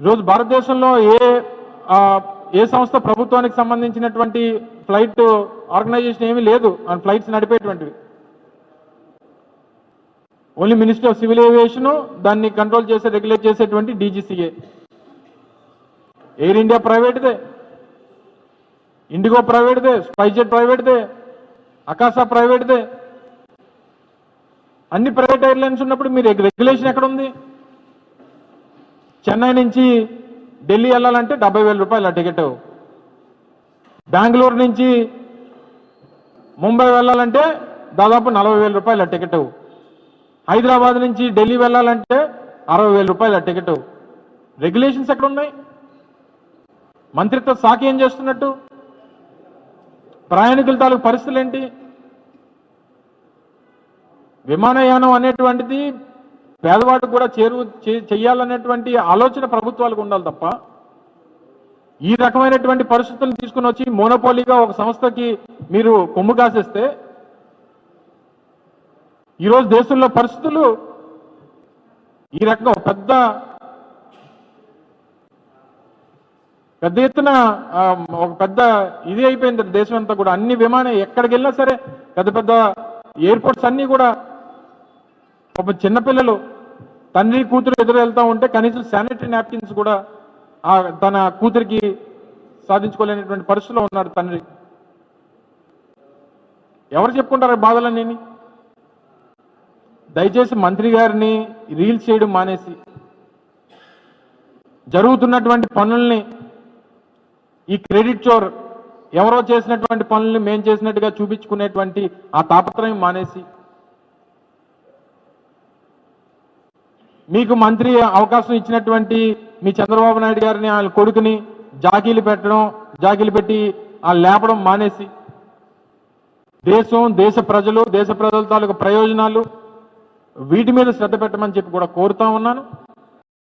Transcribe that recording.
ఈరోజు భారతదేశంలో ఏ సంస్థ ప్రభుత్వానికి సంబంధించినటువంటి ఫ్లైట్ ఆర్గనైజేషన్ ఏమీ లేదు అండ్ ఫ్లైట్స్ నడిపేటువంటివి. Only ministry of civil aviation దాన్ని కంట్రోల్ చేసే రెగ్యులేట్ చేసేటువంటి డీజీసీఏ. ఎయిర్ ఇండియా ప్రైవేట్దే, ఇండిగో ప్రైవేట్దే, స్పైస్జెట్ ప్రైవేట్దే, అకాసా ప్రైవేట్దే. అన్ని ప్రైవేట్ ఎయిర్లైన్స్ ఉన్నప్పుడు మీరు రెగ్యులేషన్ ఎక్కడ ఉంది? చెన్నై నుంచి ఢిల్లీ వెళ్ళాలంటే 70,000 రూపాయల టికెట్, బెంగళూరు నుంచి ముంబై వెళ్ళాలంటే దాదాపు 40,000 రూపాయల టికెట్, హైదరాబాద్ నుంచి ఢిల్లీ వెళ్ళాలంటే 60,000 రూపాయల టికెట్. రెగ్యులేషన్స్ ఎక్కడ ఉన్నాయి? మంత్రిత్వ శాఖ ఏం చేస్తున్నట్టు? ప్రయాణికుల తాలూకు పరిస్థితులు ఏంటి? విమానయానం అనేటువంటిది పేదవాడికి కూడా చేయాలనేటువంటి ఆలోచన ప్రభుత్వాలకు ఉండాలి తప్ప ఈ రకమైనటువంటి పరిస్థితులను తీసుకుని వచ్చి మోనోపోలీగా ఒక సంస్థకి మీరు కొమ్ము కాసేస్తే ఈరోజు దేశంలో పరిస్థితులు ఈ రకంగా పెద్ద ఎత్తున ఒక పెద్ద ఇది అయిపోయింది దేశం అంతా కూడా. అన్ని ఎక్కడికి వెళ్ళినా సరే పెద్ద పెద్ద ఎయిర్పోర్ట్స్ అన్నీ కూడా ఒక చిన్నపిల్లలు తండ్రి కూతురు ఎదురు వెళ్తూ ఉంటే కనీసం శానిటరీ నాప్కిన్స్ కూడా తన కూతురికి సాధించుకోలేనటువంటి పరిస్థితిలో ఉన్నాడు తండ్రి. ఎవరు చెప్పుకుంటారు బాధలన్నీ? దయచేసి మంత్రి గారిని రీల్స్ చేయడం మానేసి జరుగుతున్నటువంటి పనుల్ని ఈ క్రెడిట్ చోర్ ఎవరో చేసినటువంటి పనుల్ని మేం చేసినట్టుగా చూపించుకునేటువంటి ఆ తాపత్రయం మానేసి మీకు మంత్రి అవకాశం ఇచ్చినటువంటి మీ చంద్రబాబు నాయుడు గారిని ఆయన కొడుకుని జాకీలు పెట్టి లేపడం మానేసి దేశ ప్రజల తాలూకు ప్రయోజనాలు వీటి మీద శ్రద్ధ పెట్టమని చెప్పి కూడా కోరుతా ఉన్నాను.